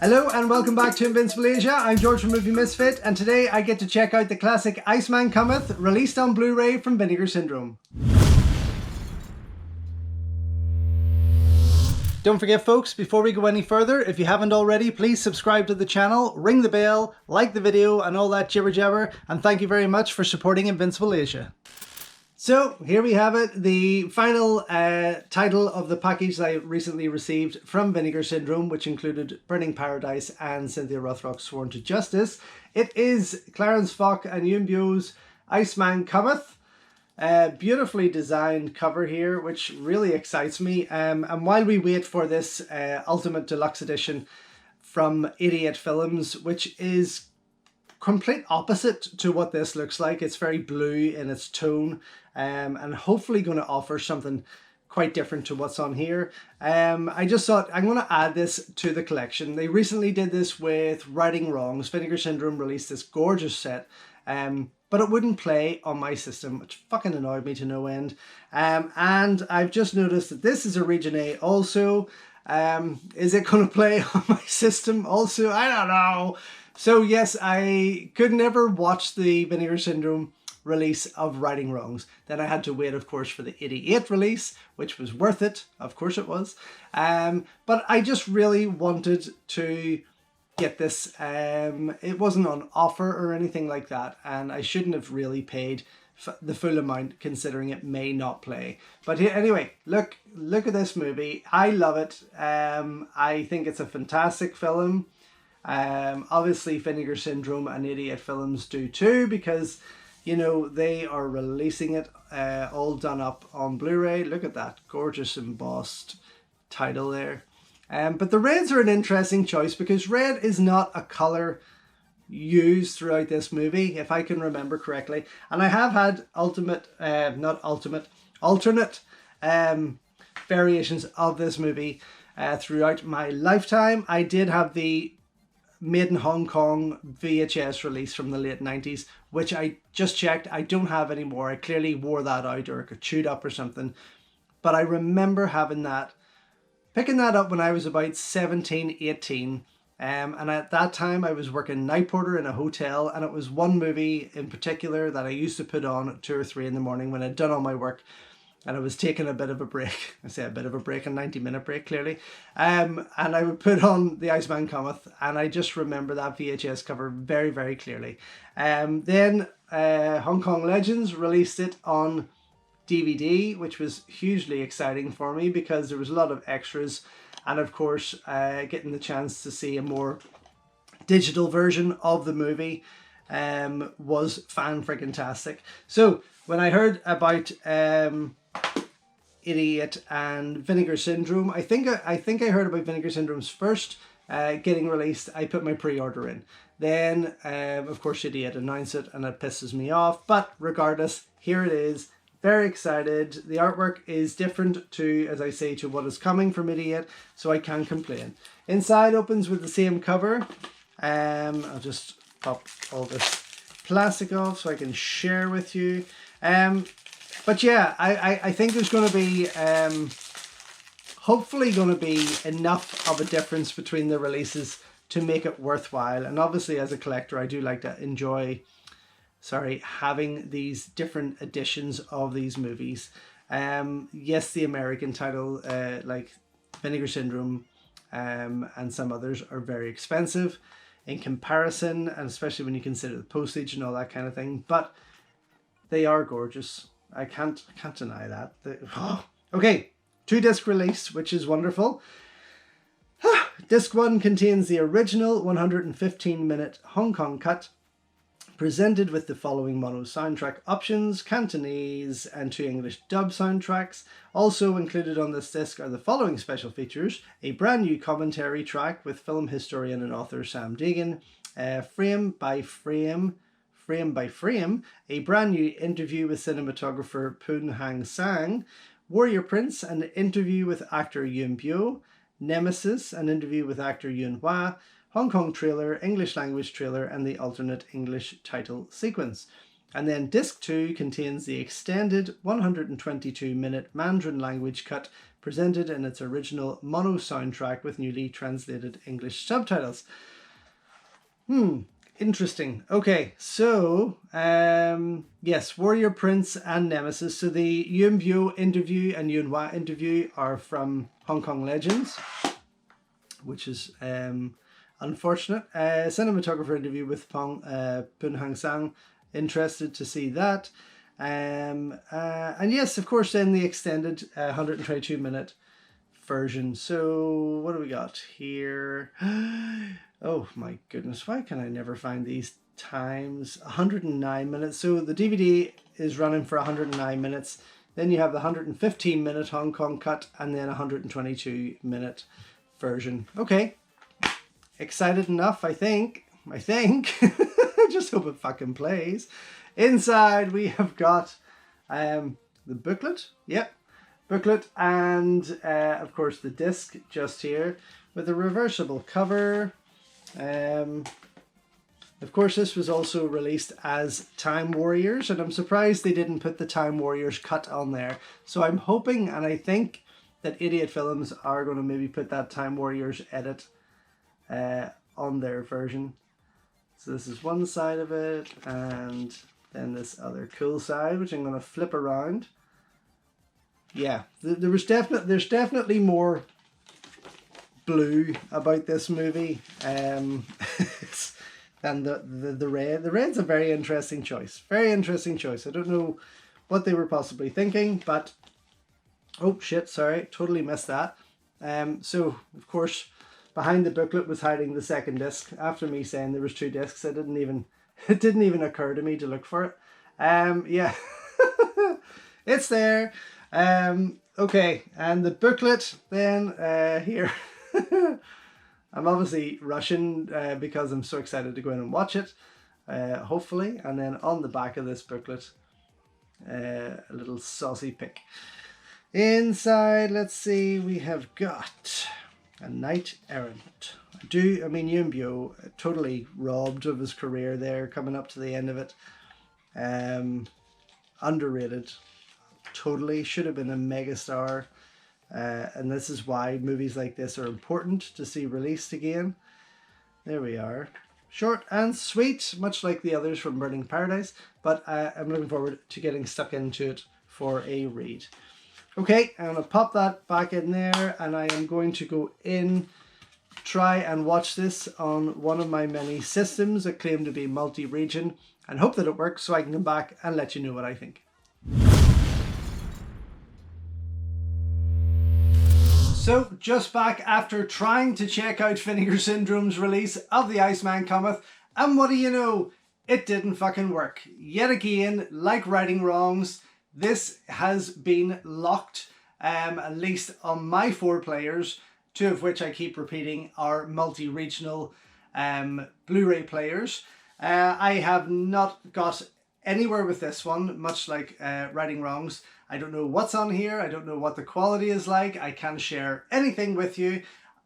Hello and welcome back to Invincible Asia. I'm George from Movie Misfit, and today I get to check out the classic Iceman Cometh, released on Blu-ray from Vinegar Syndrome. Don't forget folks, before we go any further, if you haven't already, please subscribe to the channel, ring the bell, like the video and all that jibber jabber, and thank you very much for supporting Invincible Asia. So here we have it, the final title of the package that I recently received from Vinegar Syndrome, which included Burning Paradise and Cynthia Rothrock's Sworn to Justice. It is Clarence Fock and Yuen Biao's Iceman Cometh. Beautifully designed cover here, which really excites me. And while we wait for this Ultimate Deluxe Edition from 88 Films, which is complete opposite to what this looks like. It's very blue in its tone, and hopefully going to offer something quite different to what's on here. I just thought I'm going to add this to the collection. They recently did this with Righting Wrongs. Vinegar Syndrome released this gorgeous set, but it wouldn't play on my system, which fucking annoyed me to no end. And I've just noticed that this is a Region A also. Is it going to play on my system also? I don't know. So yes, I could never watch the Vinegar Syndrome release of Righting Wrongs. Then I had to wait, of course, for the 88 release, which was worth it. Of course it was. But I just really wanted to get this. It wasn't on offer or anything like that, and I shouldn't have really paid the full amount considering it may not play. But anyway, look at this movie. I love it. I think it's a fantastic film. Obviously Vinegar Syndrome and 88 Films do too, because you know they are releasing it all done up on Blu-ray. Look at that gorgeous embossed title there. But the reds are an interesting choice because red is not a color used throughout this movie, if I can remember correctly. And I have had alternate variations of this movie throughout my lifetime. I did have the Made in Hong Kong VHS release from the late 90s, which I just checked I don't have anymore. I clearly wore that out or it got chewed up or something. But I remember having that, picking that up when I was about 17, 18. And at that time I was working night porter in a hotel, and it was one movie in particular that I used to put on at 2 or 3 in the morning when I'd done all my work. And I was taking a bit of a break. I say a bit of a break, a 90-minute break, clearly. And I would put on the Iceman Cometh, and I just remember that VHS cover very, very clearly. Then Hong Kong Legends released it on DVD, which was hugely exciting for me because there was a lot of extras. And of course, getting the chance to see a more digital version of the movie was fan-freaking-tastic. So when I heard about 88 and Vinegar Syndrome, I think I heard about Vinegar Syndrome's first getting released. I put my pre-order in. Then of course 88 announced it, and it pisses me off, but regardless, here it is. Very excited. The artwork is different to, as I say, to what is coming from 88, so I can't complain. Inside opens with the same cover. I'll just pop all this plastic off so I can share with you. But yeah, I think there's going to be, hopefully going to be enough of a difference between the releases to make it worthwhile. And obviously as a collector, I do like to enjoy, having these different editions of these movies. Yes, the American title, like Vinegar Syndrome and some others, are very expensive in comparison, and especially when you consider the postage and all that kind of thing. But they are gorgeous. I can't deny that. Okay, 2-disc release, which is wonderful. Disc 1 contains the original 115-minute Hong Kong cut, presented with the following mono soundtrack options: Cantonese and 2 English dub soundtracks. Also included on this disc are the following special features: a brand new commentary track with film historian and author Sam Deegan, frame by frame, a brand new interview with cinematographer Poon Hang Sang, Warrior Prince, an interview with actor Yuen Biao, Nemesis, an interview with actor Yuen Hua, Hong Kong trailer, English language trailer, and the alternate English title sequence. And then disc 2 contains the extended 122-minute Mandarin language cut presented in its original mono soundtrack with newly translated English subtitles. Interesting. Okay, so yes, Warrior Prince and Nemesis. So the Yuen Biao interview and Yuen Biao interview are from Hong Kong Legends, which is unfortunate. Cinematographer interview with Pun Hang Sang. Interested to see that. And yes, of course, then the extended 122-minute version. So what do we got here? Oh my goodness, why can I never find these times? 109 minutes. So the DVD is running for 109 minutes. Then you have the 115-minute Hong Kong cut and then 122-minute version. Okay. Excited enough, I think. I just hope it fucking plays. Inside we have got the booklet. Yep. Booklet and of course the disc just here with a reversible cover. Of course, this was also released as Time Warriors, and I'm surprised they didn't put the Time Warriors cut on there. So I'm hoping, and I think, that Idiot Films are going to maybe put that Time Warriors edit on their version. So this is one side of it, and then this other cool side, which I'm going to flip around. Yeah, there's definitely more blue about this movie than the red. The red's a very interesting choice. Very interesting choice. I don't know what they were possibly thinking, but oh shit, sorry, totally missed that. So of course behind the booklet was hiding the second disc. After me saying there was 2 discs, it didn't even occur to me to look for it. Yeah. It's there. Okay, and the booklet then here. I'm obviously rushing because I'm so excited to go in and watch it, hopefully. And then on the back of this booklet, a little saucy pic. Inside, let's see, we have got a knight errant. I mean, Yuen Biao totally robbed of his career there, coming up to the end of it. Underrated. Totally should have been a megastar. And this is why movies like this are important to see released again. There we are. Short and sweet, much like the others from Burning Paradise, but I'm looking forward to getting stuck into it for a read. Okay, I'm going to pop that back in there, and I am going to go in, try and watch this on one of my many systems that claim to be multi-region, and hope that it works so I can come back and let you know what I think. So, just back after trying to check out Vinegar Syndrome's release of the Iceman Cometh, and what do you know? It didn't fucking work. Yet again, like Righting Wrongs, this has been locked, at least on my 4 players, 2 of which I keep repeating are multi-regional Blu-ray players. I have not got anywhere with this one, much like Righting Wrongs. I don't know what's on here. I don't know what the quality is like. I can't share anything with you.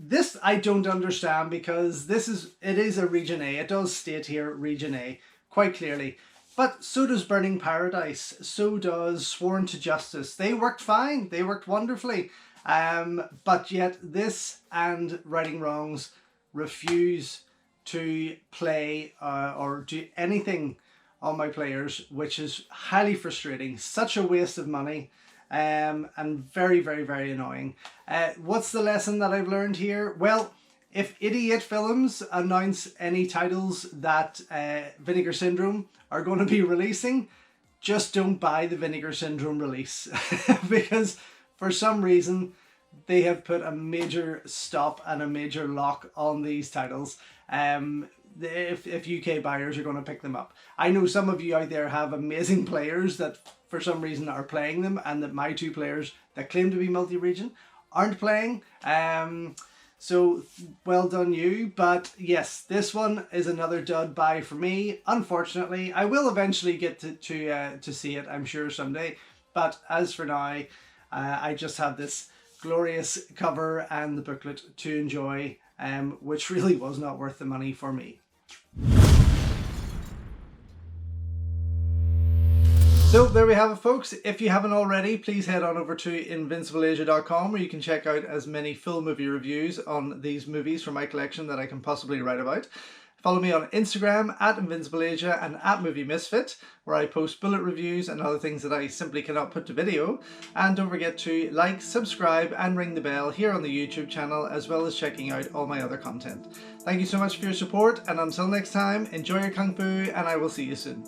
This I don't understand because it is a Region A. It does state here Region A quite clearly. But so does Burning Paradise. So does Sworn to Justice. They worked fine. They worked wonderfully. But yet this and Righting Wrongs refuse to play or do anything on my players, which is highly frustrating. Such a waste of money, and very, very, very annoying. What's the lesson that I've learned here? Well, if Idiot Films announce any titles that Vinegar Syndrome are going to be releasing, just don't buy the Vinegar Syndrome release because for some reason they have put a major stop and a major lock on these titles. If UK buyers are going to pick them up. I know some of you out there have amazing players that for some reason are playing them, and that my 2 players that claim to be multi-region aren't playing. So well done you. But yes, this one is another dud buy for me. Unfortunately, I will eventually get to see it, I'm sure, someday. But as for now, I just have this glorious cover and the booklet to enjoy, which really was not worth the money for me. So there we have it, folks. If you haven't already, please head on over to invincibleasia.com where you can check out as many full movie reviews on these movies from my collection that I can possibly write about. Follow me on Instagram at InvincibleAsia and at Movie Misfit, where I post bullet reviews and other things that I simply cannot put to video. And don't forget to like, subscribe and ring the bell here on the YouTube channel, as well as checking out all my other content. Thank you so much for your support, and until next time, enjoy your Kung Fu and I will see you soon.